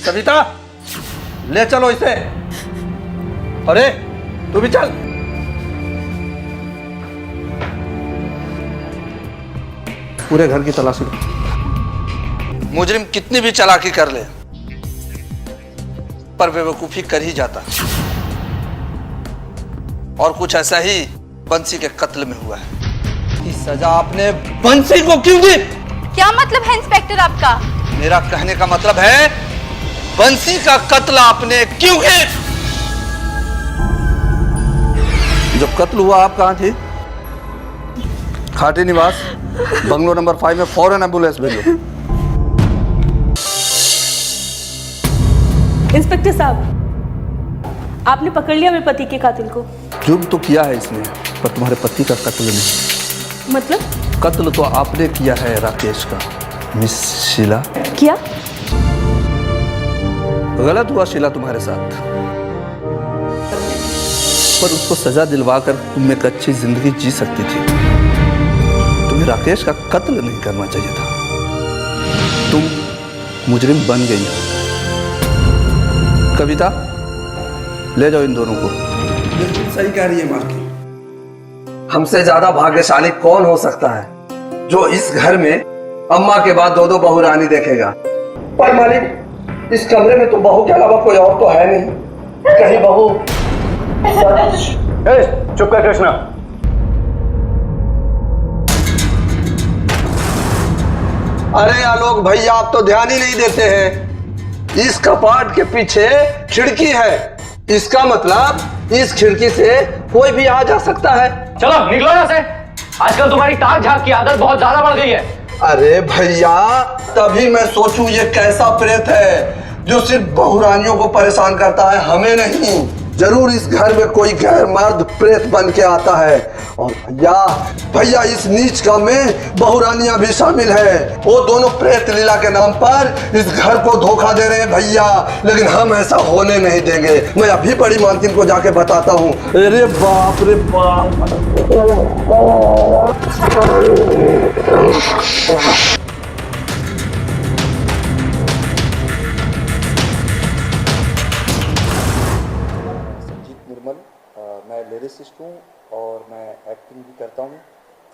कविता, ले चलो इसे। अरे तू भी चल। पूरे घर की तलाशी लो। मुजरिम कितनी भी चालाकी कर ले, पर बेवकूफी कर ही जाता। और कुछ ऐसा ही बंसी के कत्ल में हुआ है। इस सजा आपने बंसी को क्यों दी? क्या मतलब है इंस्पेक्टर आपका? मेरा कहने का मतलब है बंसी का कत्ल आपने क्यों किया? जब कत्ल हुआ आप कहां थी? खाटी निवास बंगलो नंबर 5 में फौरन एम्बुलेंस भेजो। इंस्पेक्टर साहब, आपने पकड़ लिया मेरे पति के कातिल को। जुर्म तो किया है इसने, पर तुम्हारे पति का कत्ल नहीं। मतलब? कत्ल तो आपने किया है राकेश का, मिस शीला। क्या? गलत हुआ शीला तुम्हारे साथ, पर उसको सजा दिलवाकर तुम एक अच्छी जिंदगी जी सकती थी। तुम्हें राकेश का कत्ल नहीं करना चाहिए था। तुम मुजरिम बन गई हो। कविता, ले जाओ इन दोनों को। बिल्कुल सही कह रही है मालकिन। हमसे ज्यादा भाग्यशाली कौन हो सकता है जो इस घर में अम्मा के बाद दो दो बहू रानी देखेगा। पर मालिक, इस कमरे में तो बहू के अलावा कोई और तो है नहीं। कहीं बहू चुप कर कृष्णा। अरे आलोक भैया, आप तो ध्यान ही नहीं देते हैं। इस कपाट के पीछे खिड़की है, इसका मतलब इस खिड़की से कोई भी आ जा सकता है। चलो निकलो यहाँ से। आजकल तुम्हारी ताक झाक की आदत बहुत ज्यादा बढ़ गई है। अरे भैया, तभी मैं सोचूं ये कैसा प्रेत है जो सिर्फ बहुरानियों को परेशान करता है, हमें नहीं। जरूर इस घर में कोई गैर मर्द प्रेत बन के आता है। और भैया इस नीच काम में बहुरानियां भी शामिल है। वो दोनों प्रेत लीला के नाम पर इस घर को धोखा दे रहे हैं भैया, लेकिन हम ऐसा होने नहीं देंगे। मैं अभी बड़ी मालकिन को जाके बताता हूँ। अरे बाप रे बाप। मैं लिरिसिस्ट हूँ और मैं एक्टिंग भी करता हूँ,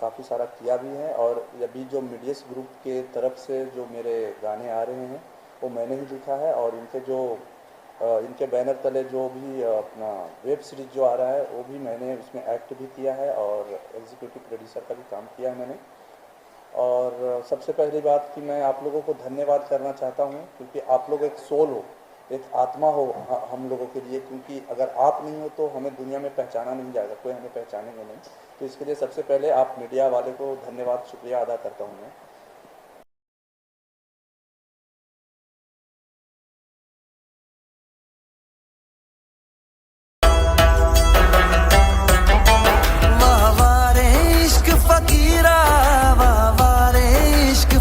काफ़ी सारा किया भी है। और अभी जो मीडियस ग्रुप के तरफ से जो मेरे गाने आ रहे हैं वो मैंने ही लिखा है। और इनके बैनर तले जो भी अपना वेब सीरीज जो आ रहा है वो भी मैंने उसमें एक्ट भी किया है और एग्जीक्यूटिव प्रोड्यूसर का भी काम किया है मैंने। और सबसे पहली बात कि मैं आप लोगों को धन्यवाद करना चाहता हूँ, क्योंकि आप लोग एक सोल हो, एक आत्मा हो हम लोगों के लिए। क्योंकि अगर आप नहीं हो तो हमें दुनिया में पहचाना नहीं जाएगा, कोई हमें पहचानेंगे नहीं। तो इसके लिए सबसे पहले आप मीडिया वाले को धन्यवाद शुक्रिया अदा करता हूँ मैं।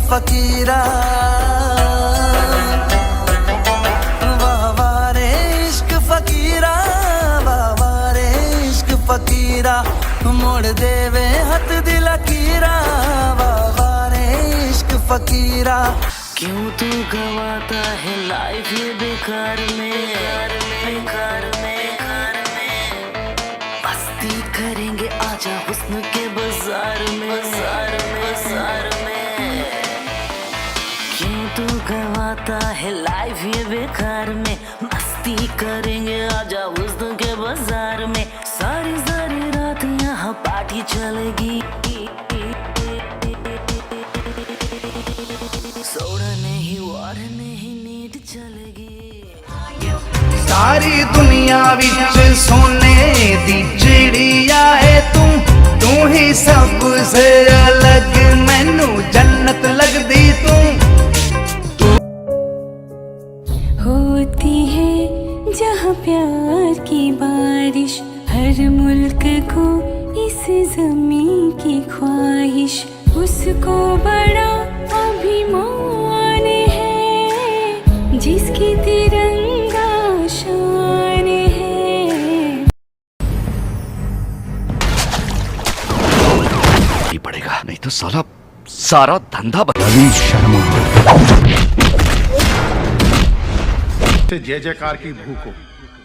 फकीरा फकीरा मोड़ देवे हथ दिल कीरा। वारे इश्क फकीरा, क्यों तू गवाता है लाइफ ये बेकार में। मस्ती करेंगे आजा हुस्न के बाजार में। क्यों तू गवाता है लाइफ ये बेकार में। मस्ती करेंगे आजा हुस्न के बाजार में। सारी सारी रात यहाँ पार्टी चलेगी। सोना नहीं वार नहीं नीट चलेगी। सारी दुनिया विच सोने दी चिड़िया है तू ही सबसे अलग मैनू जन्नत लगदी तू। होती है जहाँ प्यार की बारिश, हर मुल्क को इस ज़मीं की ख्वाहिश। उसको बड़ा अभिमान है जिसकी तिरंगा शान है। पड़ेगा नहीं तो सारा धंधा बदली। शर्मा से जय जयकार की भूख हो।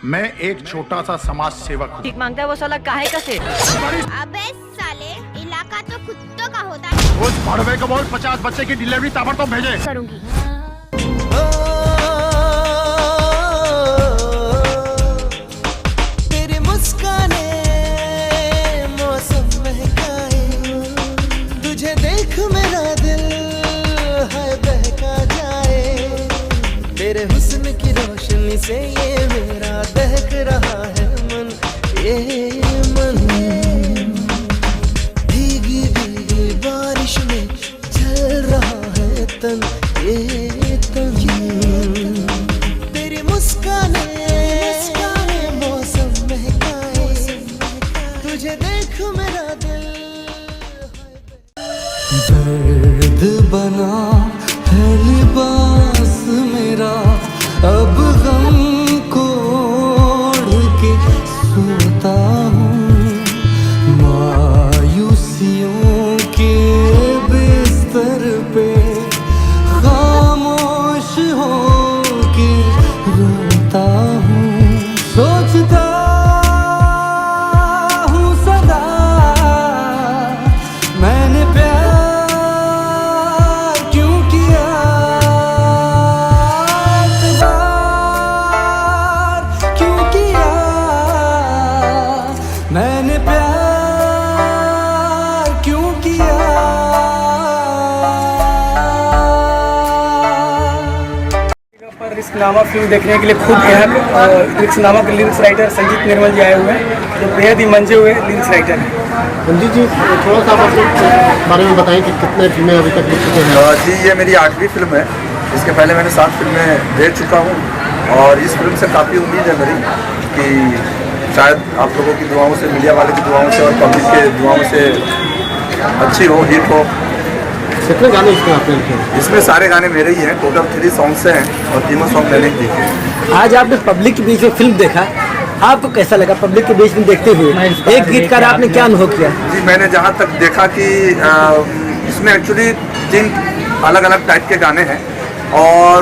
मैं एक छोटा सा समाज सेवक हूँ। ठीक मांगता है वो साला काहे का सेठ। अबे साले, इलाका तो कुत्तों का होता है। रोज भड़वे को बोल 50 बच्चे की डिलीवरी ताबड़तोड़ भेजे। करूंगी। तेरी मुस्काने मौसम महकाए, तुझे देख मेरा दिल है बहका जाए। तेरे हुस्न की रोशनी से ये मेरा दहक रहा है मन, ये मन। भीगी भीगी बारिश में चल रहा है तन, ये तन। तेरी मुस्काने मौसम महकाए, तुझे देख मेरा दिल दर्द बना है लिबास मेरा, अब गम को ओढ़ के सोता हूँ। मायूसियों के बिस्तर पे खामोश हो के रोता हूँ। सोचता हूँ सदा मैंने प्यार क्यों किया, एतबार क्यों किया, मैंने प्यार क्यों किया। पर रिस्कनामा फिल्म देखने के लिए खुद यहाँ रिस्कनामा के लिरिक्स राइटर संजीत निर्मल जी आए हुए हैं, जो बेहद ही मंजे हुए लिरिक्स राइटर हैं। संजीत जी, थोड़ा सा आप अपने बारे में बताएं कि कितने फिल्में अभी तक लिख चुके हैं। जी, ये मेरी 8वीं फिल्म है। इसके पहले मैंने 7 फिल्में दे चुका हूँ और इस फिल्म से काफ़ी उम्मीद है मेरी कि शायद आप लोगों की दुआओं से, मीडिया वाले की दुआओं से और पब्लिक के दुआओं से अच्छी हो, हिट हो। कितने गाने इसमें आपने लिखे हैं? इसमें सारे गाने मेरे ही हैं। टोटल 3 सॉन्ग्स हैं और तीनों सॉन्ग मैंने ही लिखे हैं। आज आपने पब्लिक के बीच में फिल्म देखा, आपको कैसा लगा पब्लिक के बीच में देखते हुए? एक गीतकार आपने क्या अनुभव किया? जी, मैंने जहाँ तक देखा कि इसमें एक्चुअली 3 अलग अलग टाइप के गाने हैं और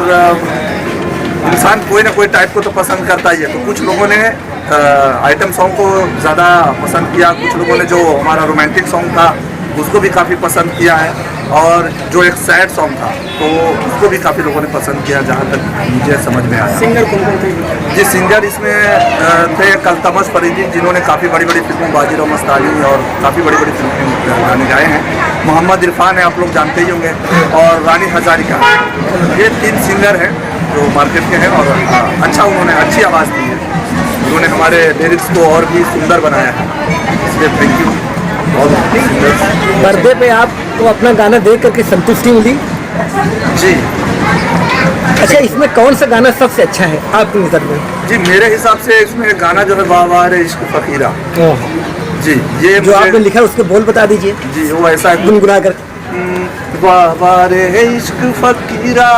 इंसान कोई ना कोई टाइप को तो पसंद करता ही है। तो कुछ लोगों ने आइटम सॉन्ग को ज़्यादा पसंद किया, कुछ लोगों ने जो हमारा रोमांटिक सॉन्ग था उसको भी काफ़ी पसंद किया है, और जो एक सैड सॉन्ग था तो उसको भी काफ़ी लोगों ने पसंद किया, जहाँ तक मुझे समझ में आया। सिंगर कौन कौन थे? जी, सिंगर इसमें थे कलतमश फरीदी, जिन्होंने काफ़ी बड़ी बड़ी फिल्मों बाजीराव मस्तानी और काफ़ी बड़ी बड़ी फिल्मों गाने गाए हैं। मोहम्मद इरफान है, आप लोग जानते ही होंगे, और रानी हजारिका। ये 3 सिंगर हैं जो मार्केट के हैं और अच्छा, उन्होंने अच्छी आवाज़ दी है। उन्होंने हमारे लिरिक्स को और भी सुंदर बनाया है, इसलिए थैंक यू। पर्दे पे आपको अपना गाना देख करके संतुष्टि मिली? जी। अच्छा, इसमें कौन सा गाना सबसे अच्छा है आपकी नज़र में? जी, मेरे हिसाब से इसमें गाना जो है वाह वाह रे इश्क फकीरा। जी, ये जो आपने लिखा है उसके बोल बता दीजिए। जी, वो ऐसा है गुनगुना कर। वाह वाह रे इश्क फकीरा,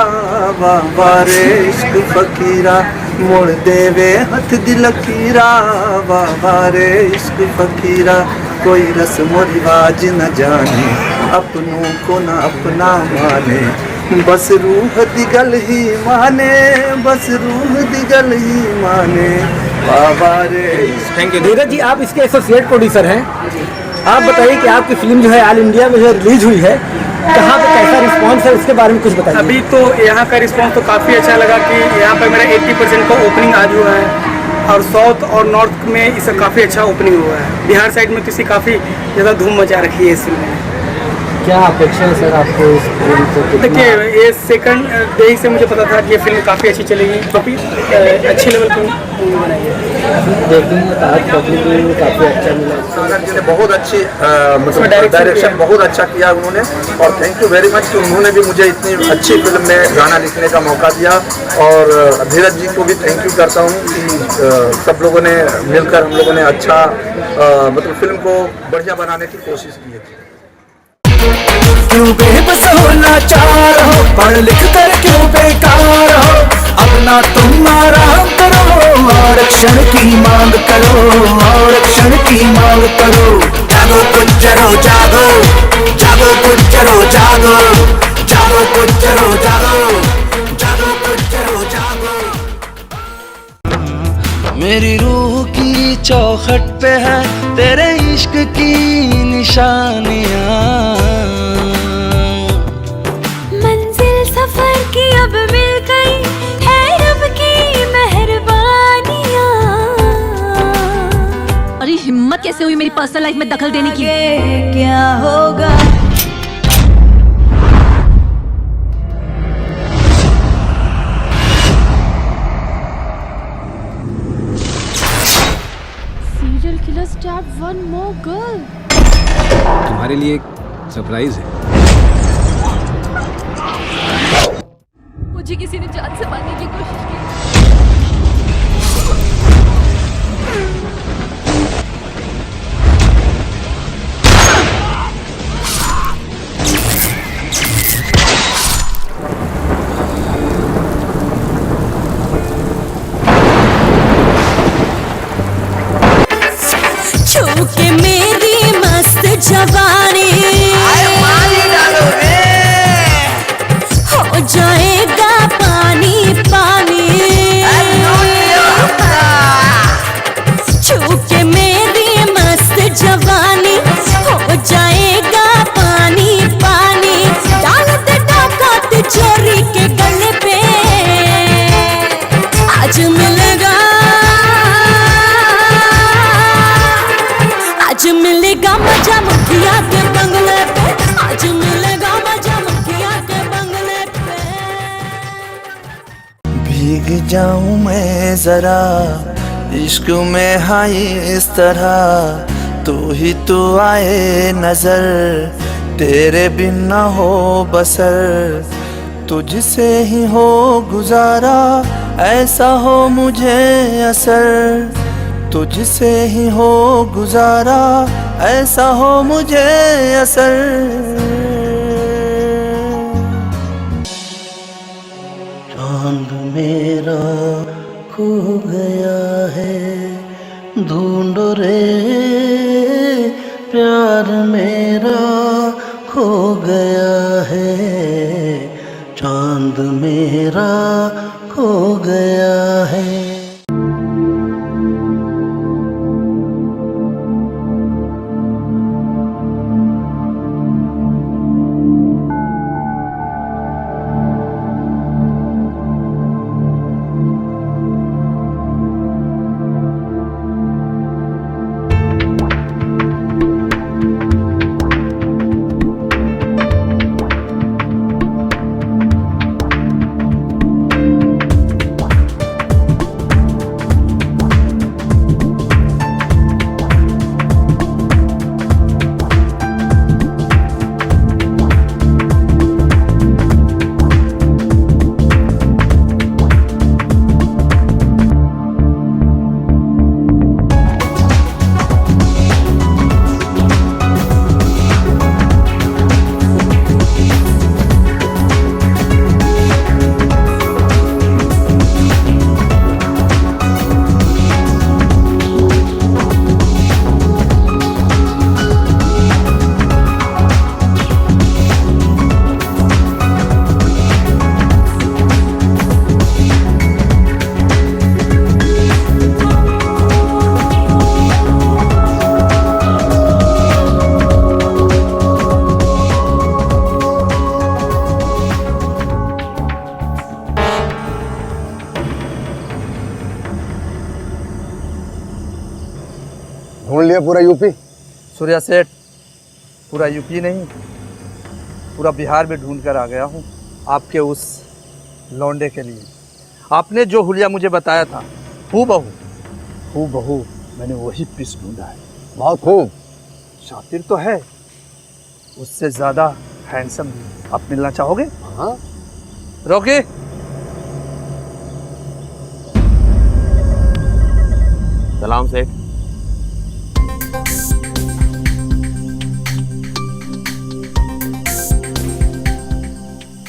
वाह वाह रे इश्क फकीरा, मोड़ देवे हथ दिल कीरा, वाह वाह रे इश्क फकीरा, कोई रस्म रिवाज न जाने, अपनों को न अपना माने, बस रूह दिगल ही माने, बस रूह दिगल ही माने, वाह वाह रे। Thank you. धीरज जी, आप इसके एसोसिएट प्रोड्यूसर हैं। आप बताइए कि आपकी फिल्म जो है ऑल इंडिया में जो रिलीज हुई है, कहाँ पे कैसा रिस्पांस है, उसके बारे में कुछ बताइए। अभी तो यहाँ का रिस्पांस तो काफ़ी अच्छा लगा कि यहाँ पर मेरा 80% का ओपनिंग आज हुआ है, और साउथ और नॉर्थ में इसका काफ़ी अच्छा ओपनिंग हुआ है। बिहार साइड में किसी काफ़ी ज़्यादा धूम मचा रखी है इस फिल्म में। क्या अपेक्षा है सर आपको इस फिल्म से? देखिए, ये सेकंड डे ही से मुझे पता था कि ये फिल्म काफ़ी अच्छी चलेगी, काफ़ी अच्छे लेवल पर बनाई है। काफ़ी अच्छा मिला। सागर जी ने बहुत अच्छी मतलब डायरेक्शन बहुत अच्छा किया उन्होंने, और थैंक यू वेरी मच कि उन्होंने भी मुझे इतनी अच्छी फिल्म में गाना लिखने का मौका दिया। और धीरज जी को भी थैंक यू करता हूँ कि सब लोगों ने मिलकर हम लोगों ने अच्छा मतलब फिल्म को बढ़िया बनाने की कोशिश की है। क्यों बेबस हो लाचार हो, पढ़ लिख कर क्यों बेकार हो, अपना तुम आराम करो, आरक्षण की मांग करो, आरक्षण की मांग करो। जागो गुज्जरो जागो, जागो गुज्जरो जागो, जागो गुज्जरो जागो, जागो गुज्जरो जागो। मेरी रूह की चौखट पे है तेरे इश्क की निशानियाँ। मंजिल सफर की अब मिल गई है रब की मेहरबानियाँ। अरे हिम्मत कैसे हुई मेरी पर्सनल लाइफ में दखल देने की? क्या होगा? Serial killer stabbed one more girl. तुम्हारे लिए एक सरप्राइज है। मुझे किसी ने जान से मारने की कोशिश की। छू के मेरी मस्त जवानी हो जाएगा पानी पानी। छू के मेरी मस्त जवानी हो जाएगा पानी पानी। डाल दे डाका तिजोरी के गले पे आज मिलेगा, आज मिलेगा मजा मुखिया के बंगले पे। आज मिलेगा मजा मुखिया के बंगले पे। भीग जाऊं मैं जरा इश्क में हाय इस तरह, तू ही तो आए नजर तेरे बिन ना हो बसर। तुझसे ही हो गुजारा ऐसा हो मुझे असर, तुझसे ही हो गुजारा ऐसा हो मुझे असर। चांद मेरा खो गया है ढूंढ रे, प्यार मेरा खो गया है, चांद मेरा खो गया है। ढूंढ लिया पूरा यूपी? सूर्या सेठ, पूरा यूपी नहीं पूरा बिहार में ढूंढ कर आ गया हूँ आपके उस लौंडे के लिए। आपने जो हुलिया मुझे बताया था हूबहू मैंने वही पीस ढूंढा है। बहुत खूब। शातिर तो है, उससे ज़्यादा हैंडसम भी। आप मिलना चाहोगे? हाँ। रोके। सलाम सेठ।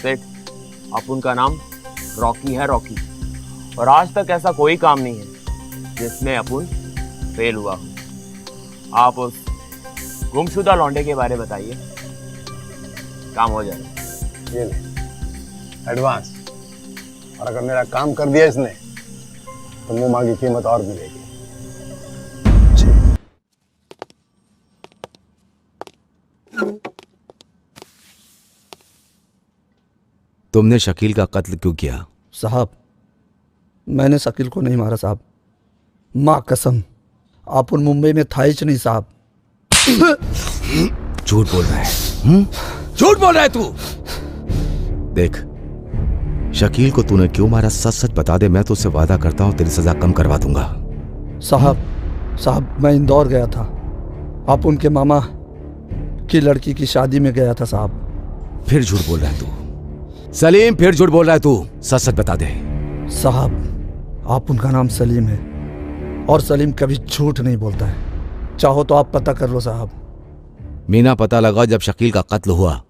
सेठ, अपुन का नाम रॉकी है, रॉकी। और आज तक ऐसा कोई काम नहीं है जिसमें अपुन फेल हुआ हो। आप उस गुमशुदा लौंडे के बारे बताइए, काम हो जाए। ये ले एडवांस, और अगर मेरा काम कर दिया इसने तो मुंह मांगी कीमत और मिलेगी। तुमने शकील का कत्ल क्यों किया? साहब, मैंने शकील को नहीं मारा साहब। माँ कसम, आप उन मुंबई में था ही नहीं साहब। झूठ बोल रहा है, झूठ बोल रहा है तू। देख, शकील को तूने क्यों मारा सच सच बता दे, मैं तो उससे वादा करता हूं तेरी सजा कम करवा दूंगा। साहब मैं इंदौर गया था, आप उनके मामा की लड़की की शादी में गया था साहब। फिर झूठ बोल रहा है तू सलीम, फिर झूठ बोल रहा है तू, सच सच बता दे। साहब, आप उनका नाम सलीम है और सलीम कभी झूठ नहीं बोलता है। चाहो तो आप पता कर लो साहब। मीना, पता लगा जब शकील का कत्ल हुआ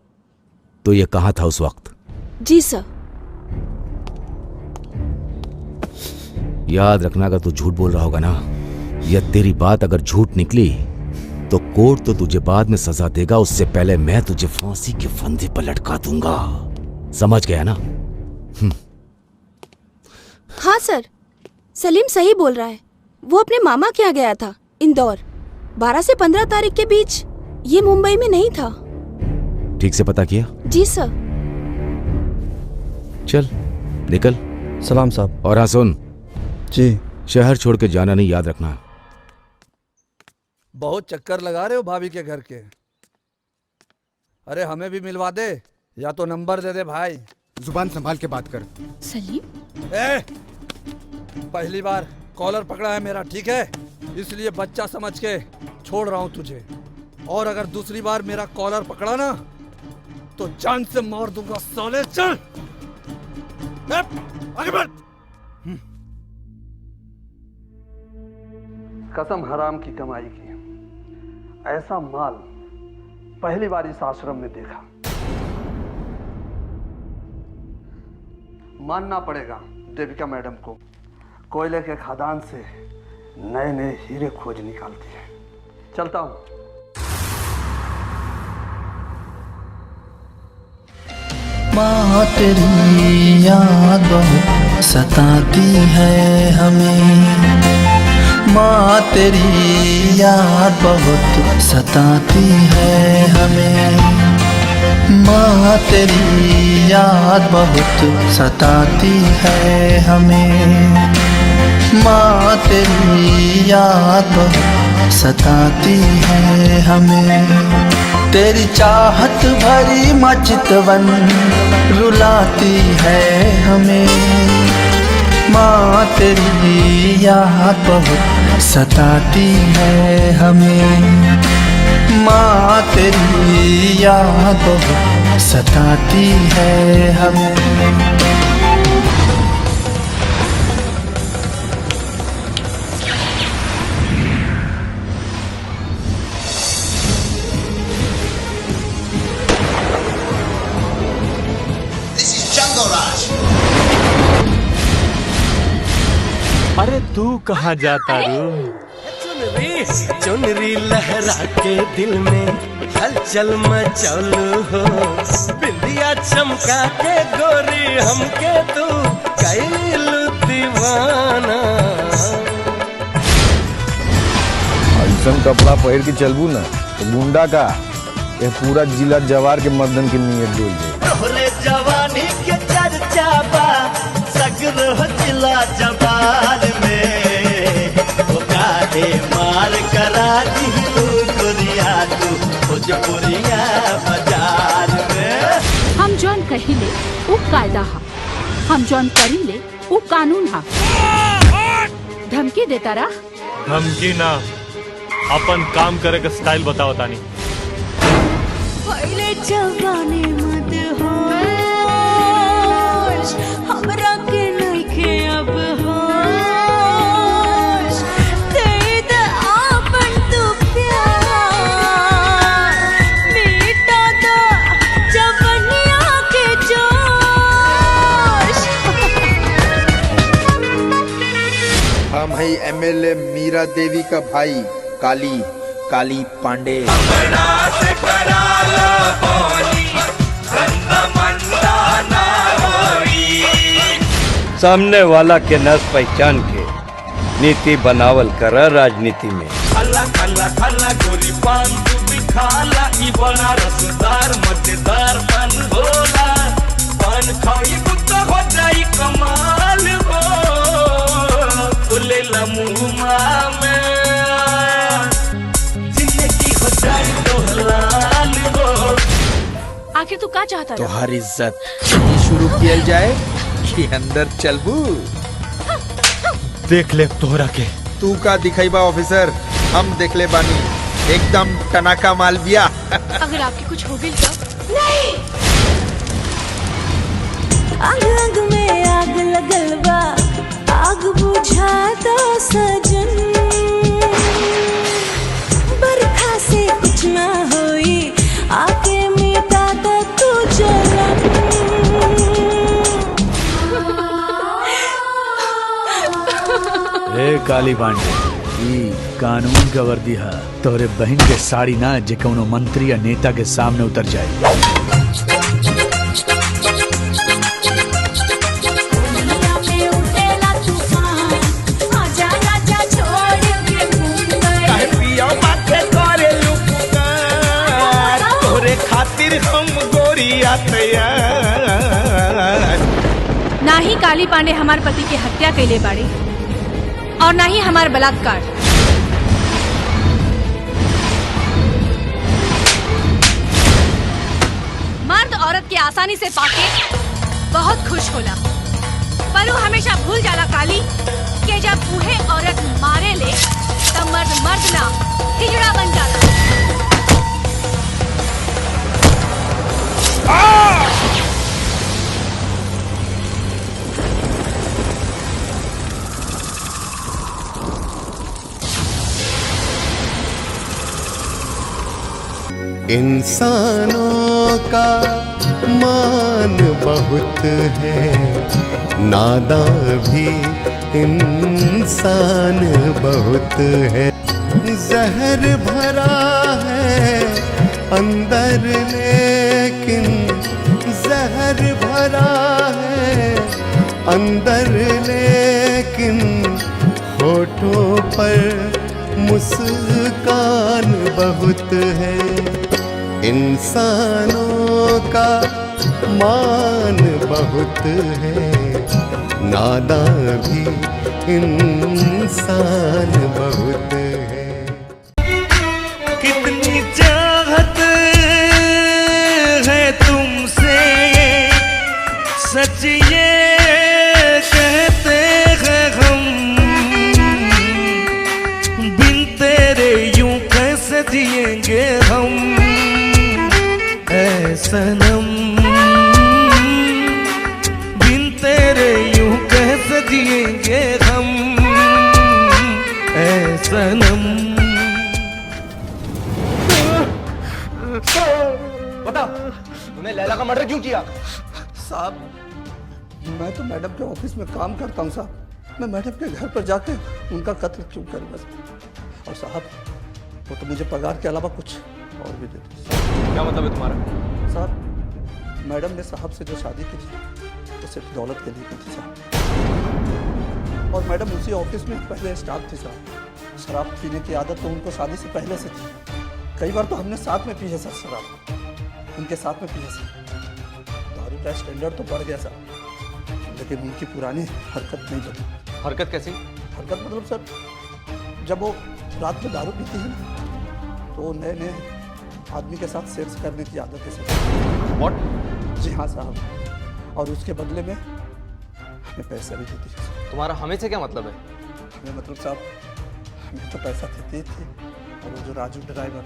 तो ये कहां था उस वक्त? जी सर। याद रखना, अगर तू झूठ बोल रहा होगा ना, या तेरी बात अगर झूठ निकली तो कोर्ट तो तुझे बाद में सजा देगा, उससे पहले मैं तुझे फांसी के फंदे पर लटका दूंगा। समझ गया ना? हाँ सर, सलीम सही बोल रहा है। वो अपने मामा के यहाँ गया था इंदौर। 12 से 15 तारीख के बीच ये मुंबई में नहीं था। ठीक से पता किया? जी सर। चल निकल। सलाम साहब। और हाँ सुन जी, शहर छोड़ के जाना नहीं, याद रखना। बहुत चक्कर लगा रहे हो भाभी के घर के। अरे हमें भी मिलवा दे, या तो नंबर दे दे भाई। जुबान संभाल के बात कर। सलीम, पहली बार कॉलर पकड़ा है मेरा, ठीक है? इसलिए बच्चा समझ के छोड़ रहा हूं तुझे, और अगर दूसरी बार मेरा कॉलर पकड़ा ना तो जान से मार दूंगा साले। चल आगे बढ़। कसम हराम की कमाई की, ऐसा माल पहली बार इस आश्रम में देखा। मानना पड़ेगा देविका मैडम को, कोयले के खदान से नए नए हीरे खोज निकालती है। चलता हूं। माँ तेरी याद बहुत सताती है हमें, माँ तेरी याद बहुत सताती है हमें, माँ तेरी याद बहुत सताती है हमें, माँ तेरी याद बहुत सताती है हमें। तेरी चाहत भरी मचितवन रुलाती है हमें, माँ तेरी याद बहुत सताती है हमें, माँ तेरी याद बहुत सताती है हमें। अरे तू कहाँ जाता रू? चुनरी चुनरी लहरा के दिल में हलचल मचौलू हो, बिंदिया चमका के गोरी हमके तू कैलू दीवाना। ऐसा कपड़ा पहन के चलबू ना तो गुंडा का ये पूरा जिला जवार के मर्दन के नियत डोल तोहरे जवानी के चर्चा बा सगरो जिला जवार में, वो काहे मार करा दी तू गोरिया तू भोजपुरिया बाजार में। हम जौन कहिले वो कायदा हा, हम जौन करीले वो कानून हा। धमकी देता रहा? धमकी ना, अपन काम करे का स्टाइल बताओ तानी। पहले जवानी मत होश, हमरा के नइखे अब होश, दे दे आपन तू प्यार, मिटा दो जवनिया के जोश। हम है एमएलए मीरा देवी का भाई काली पांडे। सामने वाला के नस पहचान के नीति बनावल कर राजनीति में। खाला खाला खाला गोरी पान तू भी खाला, ई बड़ा रसदार मजेदार पान होला। पान खाई कुत्ता हो जाई कमाल हो, फुलेला मुँह में जिंदगी हो जाई तो हलाल हो। आखिर तू क्या चाहता है? तुम्हारी इज्जत शुरू किया जाए कि अंदर चलबू? देख ले तोहरा के। तू का दिखाई बा ऑफिसर, हम देख ले बानी, एकदम टनाका माल बिया। अगर आपके कुछ हो गई तो नहीं। आग आग में आग लगल बा, आग बुझा दो सजन। बरखा से कुछ ना होई, आके मिटा दो तू जलन। ए काली पांडे, ई कानून का वर्दी है। तोहरे बहन के साड़ी ना जे कौनो मंत्री या नेता के सामने उतर जाए। हम गोरिया तैयार। ना ही काली पांडे हमार पति के हत्या कैले बाड़े और ना ही हमार बलात्कार। मर्द औरत के आसानी से पाके बहुत खुश होला, पर वो हमेशा भूल जाला काली कि जब उहे औरत मारे ले तब मर्द मर्द ना हिजड़ा बन जाला। इंसानों का मान बहुत है, नादान भी इंसान बहुत है। जहर भरा है अंदर लेकिन जहर भरा है अंदर लेकिन होठों पर मुस्कान बहुत है। इंसानों का मान बहुत है, नादान भी इंसान बहुत है। कितनी चाहत है तुमसे, सच ये कहते हैं हम, बिन तेरे यूं कैसे जिएंगे हम ऐ सनम, बिन तेरे यूं कैसे जिएंगे हम ऐ सनम। बता, तूने लैला का मर्डर क्यों किया? साहब, मैं तो मैडम के ऑफिस में काम करता हूँ साहब। मैं मैडम के घर पर जाके उनका कत्ल क्यों करूँगा? और साहब, वो तो मुझे पगार के अलावा कुछ और भी देते। क्या मतलब है तुम्हारा? साहब, मैडम ने साहब से जो शादी की थी वो सिर्फ दौलत के लिए की थी साहब। और मैडम उसी ऑफिस में पहले स्टाफ थी साहब। शराब पीने की आदत तो उनको शादी से पहले से थी। कई बार तो हमने साथ में पी है सर शराब, उनके साथ में पी है सर। दारू का स्टैंडर्ड तो बढ़ गया साहब, लेकिन उनकी पुरानी हरकत नहीं बदली। हरकत कैसी? हरकत मतलब सर, जब वो रात में दारू पीती है ना, तो नए नए आदमी के साथ सेक्स करने की आदत है सर। What? जी हाँ साहब, और उसके बदले में हमें पैसा भी देती है। तुम्हारा हमें से क्या मतलब है? हमें मतलब साहब, हमें तो पैसा देती थी। और वो जो राजू ड्राइवर